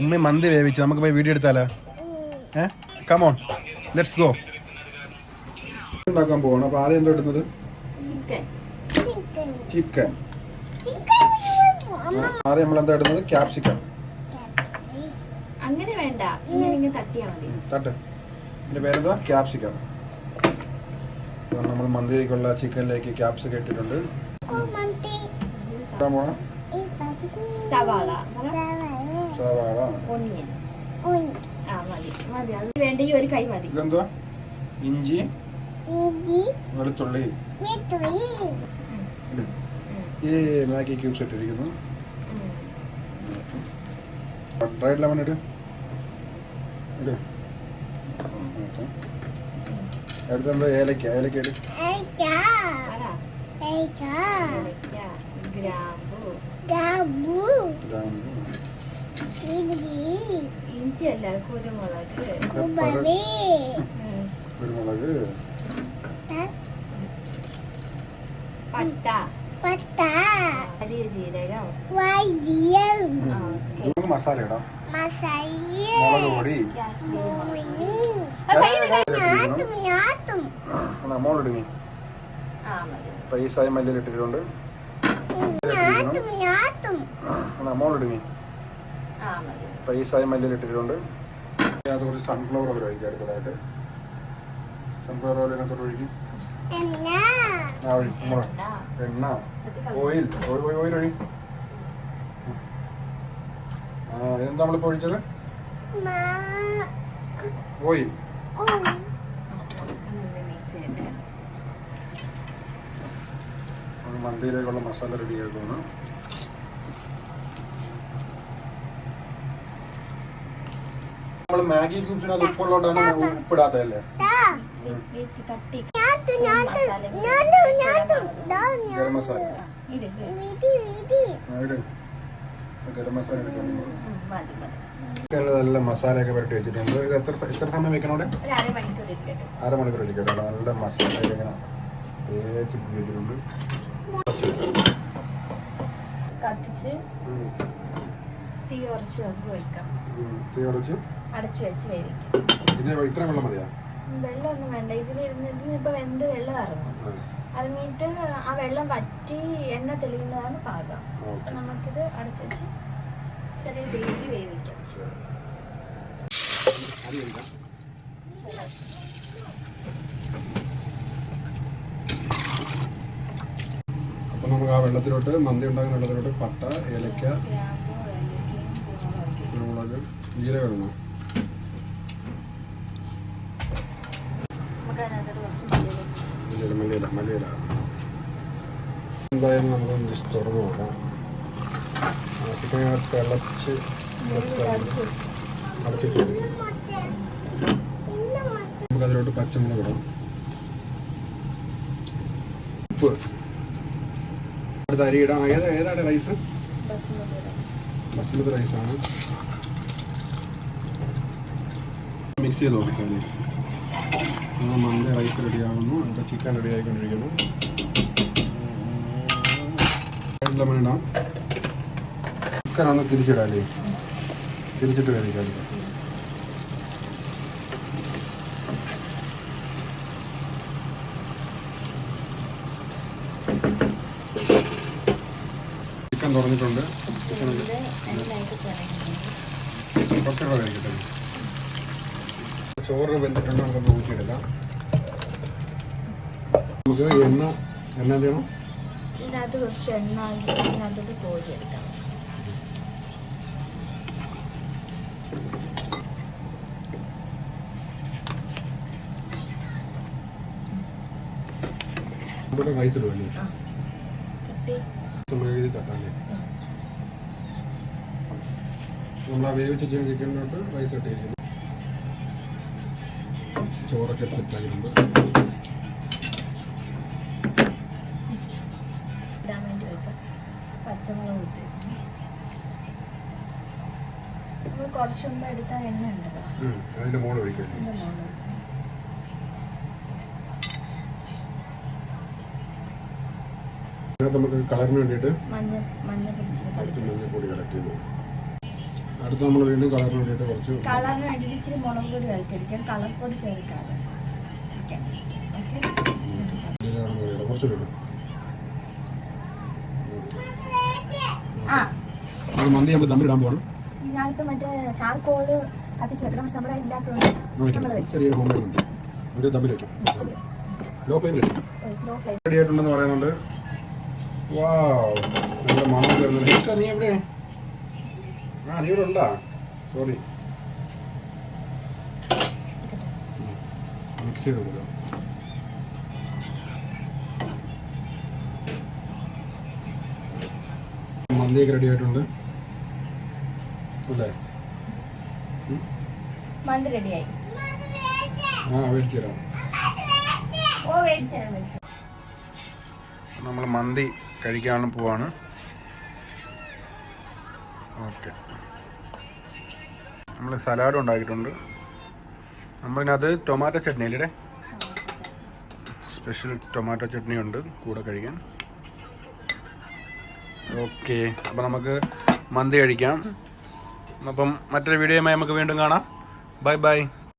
ഉമ്മ മന്തി വേവിച്ച് നമുക്ക് പോയി വീഡിയോ എടുത്താലോ? Come on let's go. ഉണ്ടാക്കാൻ പോവാണ്. അപ്പോൾ ആദ്യം എന്താ ഇടുന്നത്? ചിക്കൻ. ആദ്യം നമ്മൾ എന്താ ഇടുന്നത്? ക്യാപ്സിക്കം. അങ്ങനെ വേണ്ട, ഇങ്ങനെ തട്ടിയാ മതി. തട്ട്. ഇതിന്റെ പേരെന്താ? ക്യാപ്സിക്കം. നമ്മൾ മന്തിയിലേക്കുള്ള ചിക്കനിലേക്ക് ക്യാപ്സിക്കം ഇട്ടിട്ടുണ്ട്. സവാള, ഓണിയൻ. മതി. അത് വേണ്ട, ഈ ഒരു കൈ മതി. ഇതെന്താ? ഇഞ്ചി, വെളുത്തുള്ളി. ഈ മാഗി ക്യൂബ്സ് ഇട്ടിരിക്കുന്നു. ഡ്രൈഡ് ലെമൺ ഇട്. അടുത്തെന്താ? ഏലക്ക. ഏലക്ക ഇട്. ഇഞ്ചി അല്ല, കുരുമുളക്. കുരുമുളക്, പട്ട, വലിയ ജീരകം. മസാല ഇടാം. മുളക് പൊടി. മോളിടുങ്ങി. പൈസായി മല്ലിയിൽ ഇട്ടിട്ടുണ്ട്. മോളിടുങ്ങി. പൈസായി മല്ലിയിൽ ഇട്ടിട്ടുണ്ട്. അതിനകത്ത് കുറച്ച് സൺഫ്ലവർ ഓയിൽ ഒഴിക്കുക. അടുത്തതായിട്ട് സൺഫ്ലവർ ഓയിൽ ഇതിനകത്തോട്ട് ഒഴിക്കും. എണ്ണ, ഓയിൽ. ഓയിൽ ഒഴി. ഇതെന്താ നമ്മളിപ്പോ ഒഴിച്ചത്? ഓയിൽ. മന്തിയിലേക്കുള്ള മസാല റെഡി ആക്കുന്നു. നമ്മൾ മാഗി ക്യൂബ്സിനകത്ത് ഉപ്പുള്ളതുകൊണ്ടാണ് ഉപ്പിടാത്തതല്ലേ? ഗരം മസാല. ഗരം മസാല എടുക്കുന്നു. നല്ല മസാലയൊക്കെ പുരട്ടി വെച്ചിട്ടുണ്ട്. ഇത് എത്ര സമയം വെക്കണോടെ? അരമണിക്കൂർ ഇരിക്കട്ടെ. നല്ല മസാല ഇങ്ങനെ തേച്ച് വെച്ചിട്ടുണ്ട്. കത്തിച്ച് തീ കുറച്ച് വെക്കാം. തീ കുറച്ച് അടച്ചു വെച്ച് വേവിക്കാം. ഇത്രയും വെള്ളം മതിയാ? വെള്ളമൊന്നും വേണ്ട. ഇതിലിപ്പോ വെന്ത് വെള്ളം ഇറങ്ങും. ഇറങ്ങിയിട്ട് ആ വെള്ളം വറ്റി എണ്ണ തെളിയുന്നതാണ് പാകം. അപ്പൊ നമുക്കിത് അടച്ചു വെച്ച് ചെറിയ തീയിൽ വേവിക്കാം. അപ്പൊ നമുക്ക് ആ വെള്ളത്തിലോട്ട്, മന്തി ഉണ്ടാകുന്ന വെള്ളത്തിലോട്ട് പട്ട, ഏലക്ക, കുരുമുളക്, ജീരകം ഇടണം. മല്ലിയില. എന്തായാലും നമുക്കൊന്ന് ജസ്റ്റ് തുറന്ന് നോക്കാം. ചിക്കൻ തിളച്ച് അടച്ചിട്ട് നമുക്ക് അതിലോട്ട് പച്ചമുളക് ഇടാം. ഉപ്പ്. അടുത്ത അരി ഇടാം. ഏതാണ് റൈസ്? ബസ്മതി റൈസാണ്. മിക്സ് ചെയ്ത് നോക്കാം. മന്തി റൈസ് റെഡിയാകുന്നു. അടുത്ത ചിക്കൻ റെഡി ആയിക്കൊണ്ടിരിക്കുന്നു. ലെമൺ ഇടാം. ചിക്കൻ ഒന്ന് തിരിച്ചിടാല്ലേ? തിരിച്ചിട്ട് വേവിക്കാം. ചിക്കൻ തുറന്നിട്ടുണ്ട്. കുറച്ചുകൂടെ കഴിക്കട്ടെ. ചോറ് വെന്തിട്ടുണ്ട്. നമുക്കൊന്ന് ഊറ്റിയെടുക്കാം. നമുക്ക് എണ്ണ എന്ത് ചെയ്യണം? ഇതിനകത്ത് കുറച്ച് എണ്ണ ഇതിനകത്തോട്ട് കോരിയെടുക്കാം. റൈസ് ഇടുവല്ലേ? എഴുതി തട്ടാല്ലേ? നമ്മൾ ആ വേവിച്ച ചിക്കനിലോട്ട് റൈസ് ഇട്ടിരിക്കുന്നു. ചോറൊക്കെ സെറ്റാക്കിയിട്ടുണ്ട്. ഇടാൻ വേണ്ടി വെക്കാം. പച്ചമുളക് ഇട്ട് നമ്മൾ കുറച്ച് മുമ്പ് എടുത്ത എണ്ണ ഉണ്ടല്ലോ, അതിന്റെ മുകളിൽ ഒഴിക്കല്ലേ? നമുക്ക് കളറിന് വേണ്ടിയിട്ട് മഞ്ഞപ്പൊടി കളക്ട് ചെയ്തു. അടുത്ത് നമ്മൾ വീണ്ടും കളറിന് വേണ്ടിയിട്ട് കുറച്ച് കളറിന് വേണ്ടിയിട്ട് ഇച്ചിരി മുളക് പൊടി കഴിക്കാം, കളർ പൊടി ചേർക്കാതെ. കുറച്ചുകൂടെ ആ മന്തി നമ്മൾ ദമ്മിടാൻ പോകണം. ഇതിനകത്ത് മറ്റേ ചാർക്കോള് കത്തിച്ച് വെക്കണം, പക്ഷെ നമ്മുടെ ഇല്ലാത്തതുകൊണ്ട് ചെറിയൊരു ഹോം മെയ്ഡ് ഉണ്ട്, ഒരു ദമ്മിൽ വെക്കാം. ലോ ഫ്ലെയിമിൽ റെഡി ആയിട്ടുണ്ടെന്ന് പറയുന്നുണ്ട്. വാവ്, നല്ല മണം വരുന്നുണ്ട്. നീ എവിടെ? നീ ഇവിടെ ഉണ്ടാ? സോറി, മിക്സ് ചെയ്ത് കൊടുക്കാം. മന്തിയൊക്കെ റെഡി ആയിട്ടുണ്ട് അല്ലേ? മന്തി റെഡിയായി. മേടിച്ചു തരാം. നമ്മൾ മന്തി കഴിക്കാൻ പോവാണ്. ഓക്കെ, നമ്മൾ സലാഡ് ഉണ്ടാക്കിയിട്ടുണ്ട്. നമ്മളിനകത്ത് ടൊമാറ്റോ ചട്നി അല്ലേ, സ്പെഷ്യൽ ടൊമാറ്റോ ചട്നി ഉണ്ട് കൂടെ കഴിക്കാൻ. ഓക്കെ, അപ്പം നമുക്ക് മന്തി കഴിക്കാം. അപ്പം മറ്റൊരു വീഡിയോയുമായി നമുക്ക് വീണ്ടും കാണാം. Bye bye.